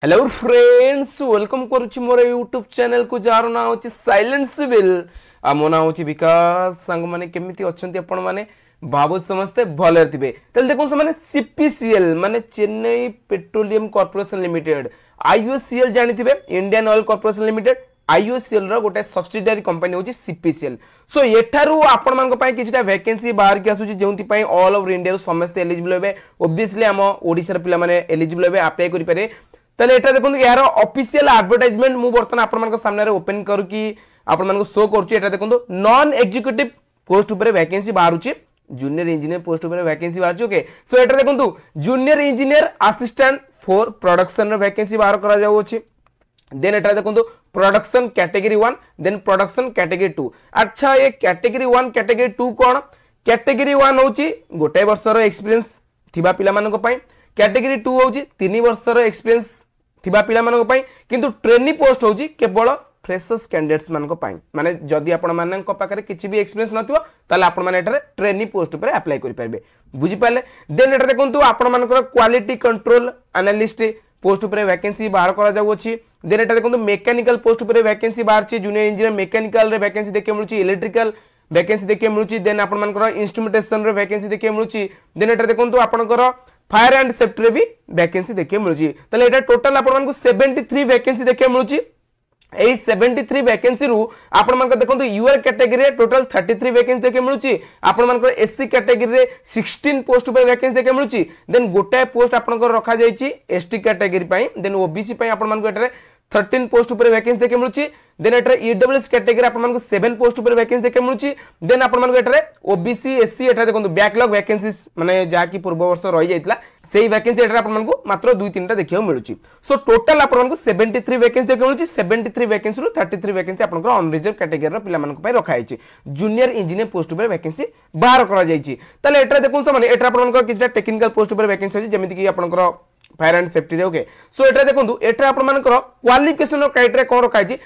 Hello friends welcome करुच्ची मोर YouTube channel को jar ना होची साइलेंट सिविल आ मो ना होची विकास संग माने केमिति अछंती आपण माने भाबो समस्ते भले थिबे तल देखो माने सीपीसीएल माने Chennai petroleum corporation limited IOCL जानि थिबे Indian oil corporation limited IOCL रो गोटे सब्सिडियरी कंपनी होची सीपीसीएल सो एठारू आपण मानक पय किछटा वैकेंसी बाहर के आसुची जेउंती पय ऑल ओवर इंडिया रो समस्त एलिजिबल हेबे ऑब्वियसली हम ओडिसा रो पिला माने एलिजिबल हेबे अप्लाई करि पारे ताले एटा देखो यार ऑफिशियल एडवर्टाइजमेंट मु बर्तन आपण मानक सामने रे ओपन करू कि आपण मानक शो करछु एटा देखो नॉन एग्जीक्यूटिव पोस्ट ऊपर वैकेंसी बाहरुची जूनियर इंजीनियर पोस्ट ऊपर वैकेंसी बाहरुची ओके सो एटा देखो junior engineer assistant for production रो वैकेंसी बाहर करा जाउ अछि देन एटा देखो production category 1 then production category 2 अच्छा ये कैटेगरी 1 कैटेगरी 2 कोन कैटेगरी 1 होची गोटे वर्ष रो एक्सपीरियंस थिबा पिला मानक पय कैटेगरी 2 होची 3 वर्ष रो एक्सपीरियंस थिबा पिला मानक पय किंतु ट्रेनी पोस्ट होची केवल फ्रेशर्स कैंडिडेट्स मानक पय माने जदी आपण मानक पाखरे किछि भी एक्सपीरियंस नथिबो ताले आपण माने एटारे ट्रेनी पोस्ट ऊपर अप्लाई करि परबे बुझि पाले देन एटा देखंतु आपण मानक क्वालिटी कंट्रोल एनालिस्ट पोस्ट ऊपर वैकेंसी बाहर करा जाउ अछि देन एटा देखंतु मैकेनिकल पोस्ट ऊपर वैकेंसी बाहर छी जूनियर इंजीनियर मैकेनिकल रे वैकेंसी देखे मिलुची इलेक्ट्रिकल वैकेंसी देखे मिलुची देन आपण मानकर इंस्ट्रूमेंटेशन रे वैकेंसी देखे मिलुची देन एटा देखंतु आपनकर फायर एंड सेफ्टी रे भी वैकेंसी देखे मिलुची तले एटा टोटल आपण मानकु 73 वैकेंसी देखे मिलुची एई 73 वैकेंसी रु आपण मानक देखंतु यूआर कैटेगरी रे टोटल 33 वैकेंसी देखे मिलुची आपण मानकर एससी कैटेगरी रे 16 पोस्ट पर वैकेंसी देखे मिलुची देन गोटे पोस्ट आपनकर रखा जाईची एसटी कैटेगरी पई देन ओबीसी पई आपण मानक एटारे 13 पोस्ट ऊपर वैकेंसी देखे मिलुची देन एटारे ईडब्ल्यूएस कैटेगरी आपण मानक 7 पोस्ट ऊपर वैकेंसी देखे मिलुची देन आपण मानक एटारे ओबीसी एससी एटा देखंतु बैकलॉग वैकेंसीज माने जा कि पूर्व वर्ष रहि जाइतला सेही वैकेंसी एटारे आपण मानक मात्र 2-3 टा देखियो मिलुची सो टोटल आपण मानक 73 वैकेंसी देखे मिलुची 73 वैकेंसी रु 33 वैकेंसी आपनकर अनरिजर्व कैटेगरी रो पिला मानक पय रखा आइची जूनियर इंजीनियर पोस्ट ऊपर वैकेंसी बाहर करा जाइची तले एटारे देखुन माने एटा आपण मानक किछटा टेक्निकल पोस्ट ऊपर वैकेंसी अछि जेमिति कि आपनकर फायर एंड सेफ्टी रे ओके सो एटा देखंतु एटा आपण मानकर क्वालिफिकेशन रो क्राइटेरिया कोन रखा आइची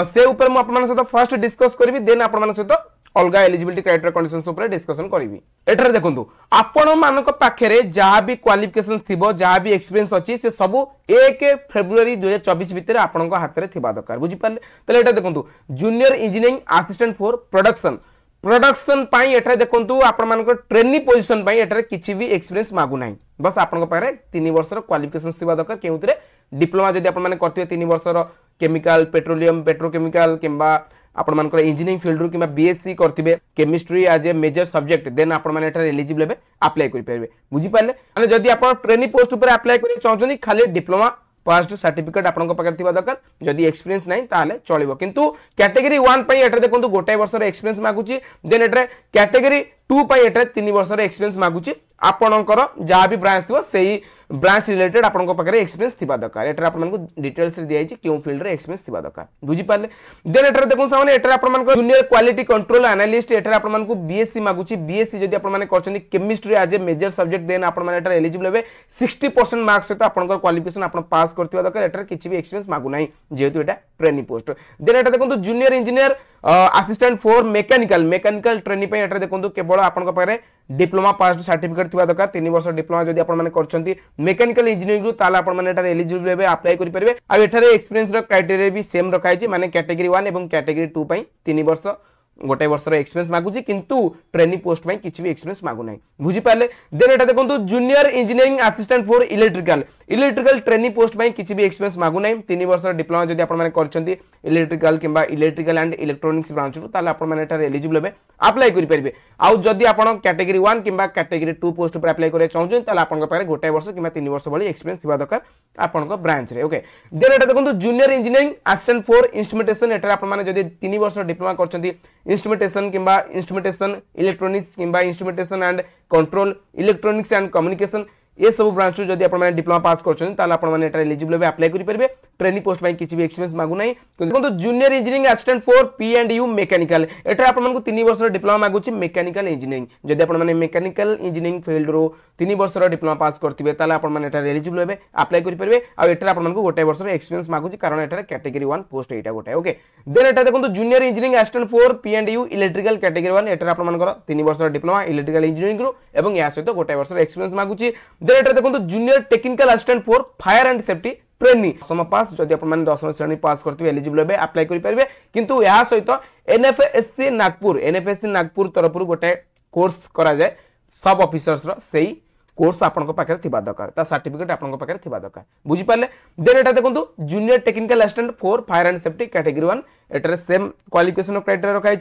से ऊपर मु आपण सहित फर्स्ट डिस्कस करबी देन आपण मान सहित अलगा एलिजिबिलिटी क्राइटेरिया कंडीशंस ऊपर डिस्कशन करबी एठार देखंतु आपण मानक पाखरे जहा भी क्वालिफिकेशंस थिबो जहा भी एक्सपीरियंस अछि से सब 1 फरवरी 2024 भीतर आपण को हाथ रे थिबा दरकार बुझि पाले तले एटा देखंतु junior engineering assistant for production पाई एटा देखंतु आपण मानक ट्रेनी पोजीशन पाई एटा किछि भी एक्सपीरियंस मागु नाही बस आपण को पारे 3 वर्ष रो क्वालिफिकेशंस थिबा दरकार केउतरे डिप्लोमा जदी आपण माने करथिबे 3 वर्ष रो केमिकल पेट्रोलियम पेट्रोकेमिकल किंबा आपण मानकर इंजीनियरिंग फील्ड रो किंबा बीएससी करथिबे chemistry as a major subject then आपण माने एटा एलिजिबल हेबे अप्लाई करि परबे बुझि पाले माने जदी आपण ट्रेनी पोस्ट ऊपर अप्लाई करि चाहछनी खाली डिप्लोमा पास्ट सर्टिफिकेट आपण को पाकर थिबा दरकार जदी एक्सपीरियंस नाही ताले चलिबो किंतु कैटेगरी 1 पई एटा देखंतु गोटे वर्ष रो एक्सपीरियंस मागुची देन एटा कैटेगरी 2 पई एटा 3 वर्ष रो एक्सपीरियंस मागुची आपणकर जहा भी ब्रांच थिबो सेही ब्रांच रिलेटेड आपण को पाकर एक्सपीरियंस थिबा दरकार एटा आपण को डिटेल्स रे दियाई छि क्यों फील्ड रे एक्सपीरियंस थिबा दरकार बुझि पाले देन एटा देखो सामने एटा आपण मानक जूनियर क्वालिटी कंट्रोल एनालिस्ट एटा आपण मानक बीएससी मागुची बीएससी जदी आपण माने करछनी chemistry as a major subject then आपण माने एटा एलिजिबल हेबे 60% मार्क्स सहित आपनकर क्वालिफिकेशन आपण पास करथिबा दरकार एटा किछि भी एक्सपीरियंस मागु नाही जेहेतु एटा ट्रेनी पोस्ट देन एटा देखंतु junior engineer assistant for mechanical trainee पे एटा देखंतु केवल आपन पारे डिप्लोमा पास सर्टिफिकेट थिबा दरकार 3 वर्ष डिप्लोमा जदी आपण माने करछंती मैकेनिकल इंजीनियरिंग रु ताला आपण माने एटा एलिजिबल हेबे अप्लाई करि परबे आ एठारे एक्सपीरियंस रो क्राइटेरिया भी सेम रखाइ छि माने कैटेगरी 1 एवं कैटेगरी 2 पई 3 वर्ष गोटे वर्ष रो एक्सपीरियंस मागुची किंतु ट्रेनी पोस्ट पई किछि भी एक्सपीरियंस मागु नाही बुझि पाले देन एटा देखंतु junior engineering assistant for electrical trainee post पई किछि भी एक्सपीरियंस मागु नाही 3 वर्ष रो डिप्लोमा जदी आपण माने करछंती इलेक्ट्रिकल किंबा इलेक्ट्रिकल एंड इलेक्ट्रॉनिक्स ब्रांच रु ताला आपण माने एटा एलिजिबल हेबे अप्लाई करि परबे आ जदी आपण कैटेगरी 1 किंबा कैटेगरी 2 पोस्ट पर अप्लाई करे चाहछन ताला आपण को पारे गोटे वर्ष किंबा 3 वर्ष भली एक्सपीरियंस थिबा दरकार आपण को ब्रांच रे ओके देन एटा देखंतु junior engineering assistant for instrumentation एटा आपण माने जदी 3 वर्ष डिप्लोमा करछंती इंस्ट्रूमेंटेशन किंबा इंस्ट्रूमेंटेशन इलेक्ट्रॉनिक्स किंबा instrumentation and control electronics and communication ये सब ब्रांच जदी आपण माने डिप्लोमा पास करछन ताला आपण माने एटा एलिजिबल हेबे अप्लाई करि परबे ट्रेनी पोस्ट पई किछि भी एक्सपीरियंस मागु नाही देखंतु जूनियर इंजीनियरिंग असिस्टेंट फॉर पी&यू मैकेनिकल एटा आपण मानकु 3 वर्ष डिप्लोमा मागुची मैकेनिकल इंजीनियरिंग जदी आपण माने मैकेनिकल इंजीनियरिंग फील्ड रो 3 वर्ष डिप्लोमा पास करथिबे ताला आपण माने एटा एलिजिबल हेबे अप्लाई करि परबे आ एटा आपण मानकु गोटे वर्ष एक्सपीरियंस मागुची कारण एटा कैटेगरी 1 पोस्ट एटा गोटे ओके देन एटा देखंतु जूनियर इंजीनियरिंग असिस्टेंट फॉर पी&यू इलेक्ट्रिकल कैटेगरी 1 एटा आपण मानकर 3 वर्ष डिप्लोमा इलेक्ट्रिकल इंजीनियरिंग रो एवं या सहित गोटे वर्ष एक्सपीरियंस मागुची देन एटा देखंतु junior technical assistant for fire and safety trainee दशम पास जदि आपण दशम श्रेणी पास करथिबे एलिजिबल हेबे अप्लाई करि परिबे किंतु या सहित एनएफएससी नागपुर तरफ गोटे कोर्स करा जाय सब ऑफिसर्स रो सेही कोर्स आपन को पाखे थिबा दरकार ता सर्टिफिकेट आपन को पाखे थिबा दरकार बुझी पाले देन एटा देखंतु junior technical assistant for fire and safety category 1 एटारे सेम क्वालिफिकेशन क्राइटेरिया रखा है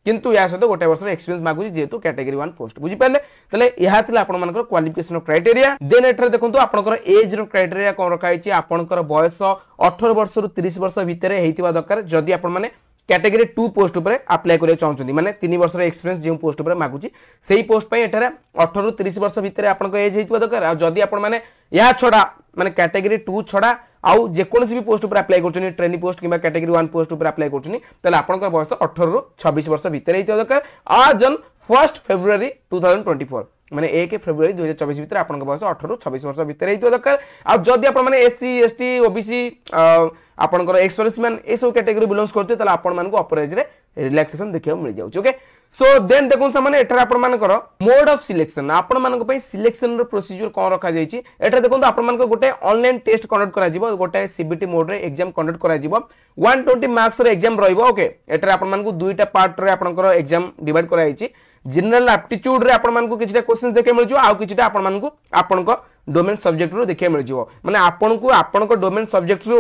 किंतु या सहित गोटे वर्ष एक्सपीरियंस मागुची जेहेतु कैटेगरी 1 पोस्ट बुझी पाले तले यहा थिला आपन मानकर क्वालिफिकेशन क्राइटेरिया देन एटारे देखंतु आपनकर एज रो क्राइटेरिया कोन रखा है आपनकर बयस 18 वर्ष रु 30 वर्ष भितरे हेतिबा दरकार जदि आपन माने कैटेगरी 2 पोस्ट उपर अप्लाई करिया चाहउछन्ती माने 3 वर्ष रो एक्सपीरियंस जे पोस्ट उपर मागुची सेही पोस्ट पई एठारे 18 रु 30 वर्ष भितरे आपन को एज हेतिबा दरकार आ जदि आपन माने या छडा माने कैटेगरी 2 छडा आउ जे कोनसी भी पोस्ट उपर अप्लाई करछनी ट्रेनी पोस्ट किबा कैटेगरी 1 पोस्ट उपर अप्लाई करछनी तले आपन को बयस 18 रु 26 वर्ष भितरे हेतिबा दरकार आज ऑन 1 फरवरी 2024 माने 1 फरवरी 2024 भितर आपन बयस 18 रु 26 वर्ष भितर हेतिबा दरकार आ जदि आपन माने एससी एसटी ओबीसी आपन एक्स सर्विसमैन ए सब कैटेगरी बिलोंग्स करते तले आपन मान को अपर एज रे रिलैक्सेशन देखियो मिल जाउ ओके सो देन देखो सामाने एठरा आपन मान कर मोड ऑफ सिलेक्शन आपन मान को पई सिलेक्शन रो प्रोसीजर कोन रखा जाई छि एठा देखो आपन मान को गोटे ऑनलाइन टेस्ट कंडक्ट करा जिवो गोटे सीबीटी मोड रे एग्जाम कंडक्ट करा जिवो 120 मार्क्स रो एग्जाम रहइबो ओके एठरा आपन मान को दुईटा पार्ट रे आपन को एग्जाम डिवाइड करा जाई छि जनरल एप्टीट्यूड रे आपन मान को किछटा क्वेश्चंस देखे मिल जिवो आ किछटा आपन को डोमेन सब्जेक्ट रो देखे मिल जिवो माने आपन को डोमेन सब्जेक्ट रो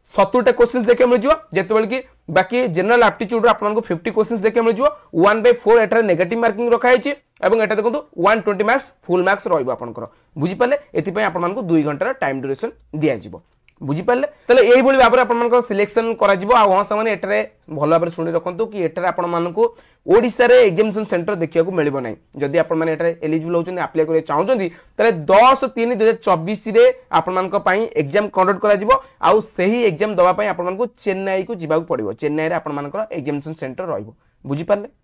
70टा क्वेश्चंस देखे मिल जिवो जेतेबेल की बाकी जनरल एप्टीट्यूड रो आपन को 50 क्वेश्चंस देखे मिल जिवो 1/4 एटा नेगेटिव मार्किंग रखा है एवं एटा देखंतु 120 मार्क्स फुल मार्क्स रहइबो आपन को बुझी पाले एति पय आपन मान को 2 घंटा टाइम ड्यूरेशन दिया जिवो बुझी पाले तले एही बोली भाबरे आपन मान को सिलेक्शन करा जिवो आ वहां सामाने एटारे भलो भाबरे सुनि रखंतु कि एटारे आपन मान को ओडिसा रे एग्जामिनेशन सेंटर देखिया को मिलिबो नै जदि आपन माने एटारे एलिजिबल होचन अप्लाई करे चाहउचंदी तले 10/3/2024 रे आपन मान को पई एग्जाम कंडक्ट करा जिवो आ सेही एग्जाम दवा पई आपन मान को चेन्नई को जिबा को पड़िबो चेन्नई रे आपन मान को एग्जामिनेशन सेंटर रहइबो बुझी पाले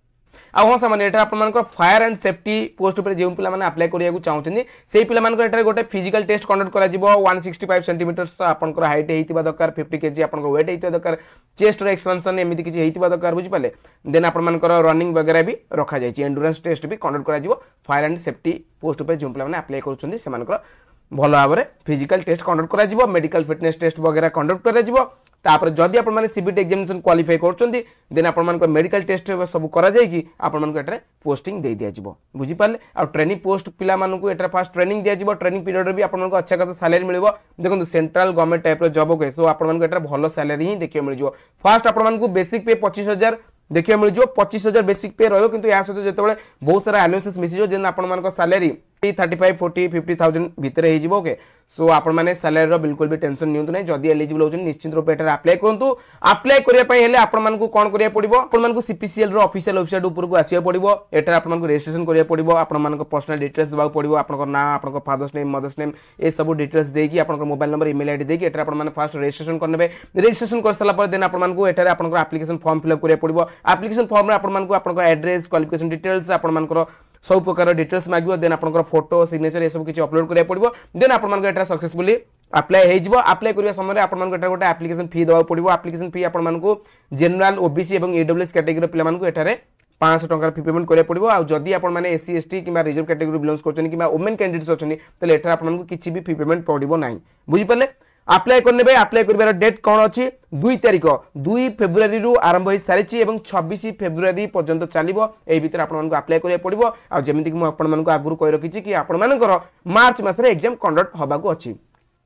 आ वहां सामाने एटा आपन मान को फायर एंड सेफ्टी पोस्ट ऊपर जेउ पिला माने अप्लाई करिया को चाहउचंदी सेही पिला मान को एटा गोटे फिजिकल टेस्ट कंडक्ट करा जिवो 165 सेंटीमीटर्स आपन को हाइट हेतिबा दरकार 50 केजी आपन को वेट हेतिबा दरकार चेस्ट रो एक्सपेंशन एमिति किछि हेतिबा दरकार बुझि पाले देन आपन मान को रनिंग वगैरह भी रखा जाय छि एंड्योरेंस टेस्ट भी कंडक्ट करा जिवो फायर एंड सेफ्टी पोस्ट ऊपर जेउ पिला माने अप्लाई करूचंदी से मान को भलो भाबरे फिजिकल टेस्ट कंडक्ट करा जिवो मेडिकल फिटनेस टेस्ट वगैरह कंडक्ट करा जिवो तापर जदि आपण माने सीबीटी एग्जामिनेशन क्वालिफाई करचंदी देन आपण मान को मेडिकल टेस्ट सब करा जाय कि आपण मान को एटरे पोस्टिंग दे दिया जिवो बुझी पाले आ ट्रेनिंग पोस्ट पिला मान को एटरे फास्ट ट्रेनिंग दिया जिवो ट्रेनिंग पीरियड रे भी आपण मान को अच्छा खासा सैलरी मिलबो देखंतु सेंट्रल गवर्नमेंट टाइप रो जॉब होके सो आपण मान को एटरे भलो सैलरी ही देखियो मिल जिवो फास्ट आपण मान को बेसिक पे 25000 देखियो मिल जिवो 25000 बेसिक पे रहयो किंतु या सहित जेतेबेले बहुत सारा अलाउंसेस मिसी जो जेन आपण मान को सैलरी 35 40 50000 भितर हे जिवो ओके सो आपण माने सैलरी रो बिल्कुल भी टेंशन नियंतु नै जदी एलिजिबल होचन निश्चित रूप एटर अप्लाई करंतु अप्लाई करिया पय हेले आपण मान को कोन करिया पड़िबो आपण मान को सीपीसीएल रो ऑफिशियल वेबसाइट ऊपर को आसिया पड़िबो एटर आपण मान को रजिस्ट्रेशन करिया पड़िबो आपण मान को पर्सनल डिटेल्स दबा पड़िबो आपण को नाम आपण को फादर्स नेम मदर्स नेम ए सब डिटेल्स देकी आपण को मोबाइल नंबर ईमेल आईडी देकी एटर आपण माने फास्ट रजिस्ट्रेशन करनेबे रजिस्ट्रेशन कर सला पर देन आपण मान को एटर आपण को एप्लीकेशन फॉर्म फिल अप करिया पड़िबो एप्लीकेशन फॉर्म रे आपण मान को आपण को एड्रेस क्वालिफिकेशन डिटेल्स आपण मान को सब प्रकार डिटेल्स मागियो देन आपण को फोटो सिग्नेचर ए सब किछि अपलोड करिया पड़िबो देन आपण मान को एटा सक्सेसफुली अप्लाई हे जिवो अप्लाई करिया समय रे आपण मान को एटा गोटे एप्लीकेशन फी दवा पड़िबो एप्लीकेशन फी आपण मान को जनरल ओबीसी एवं ईडब्ल्यूएस कैटेगरी पिला मान को एटारे 500 टंका फी पेमेंट करिया पड़िबो आ जदी आपण माने एससी एसटी किबा रिजर्व कैटेगरी बिलोंग्स करछन किबा वुमेन कैंडिडेट्स अछनी तले एटा आपण मान को किछि भी फी पेमेंट पड़िबो नाही बुझि पले अप्लाई करने बे अप्लाई करिवार डेट कोन अछि 2 तारिख 2 फेब्रुआरी रु आरंभ होई सारिछि एवं 26 फेब्रुआरी पर्यंत चलिबो एई भीतर आपण मान को अप्लाई करिया पड़िबो आ जेमिति कि म आपण मान को आगुरु कहि रखिछि कि आपण मानकर मार्च मास रे एग्जाम कंडक्ट होबा को अछि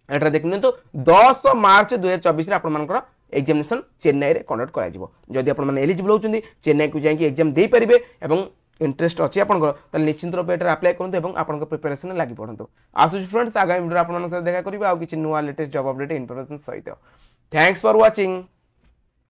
एटा देखिनु तो 10 मार्च 2024 रे आपण मानकर एग्जामिनेशन चेन्नई रे कंडक्ट करा जिवो जदि आपण माने एलिजिबल होचुंदी चेन्नई को जाय कि एग्जाम देई परिबे एवं इंटरेस्ट अच्छी आपन ताले निश्चित रूप एटा अप्लाई करंतु एवं आपन प्रिपरेशन लागि पड़ंतु आसु फ्रेंड्स आगामी वीडियो आपन से देखा करिबा आ किछि नुवा लेटेस्ट जॉब अपडेट इन्फॉर्मेशन सहित थैंक्स फॉर वाचिंग।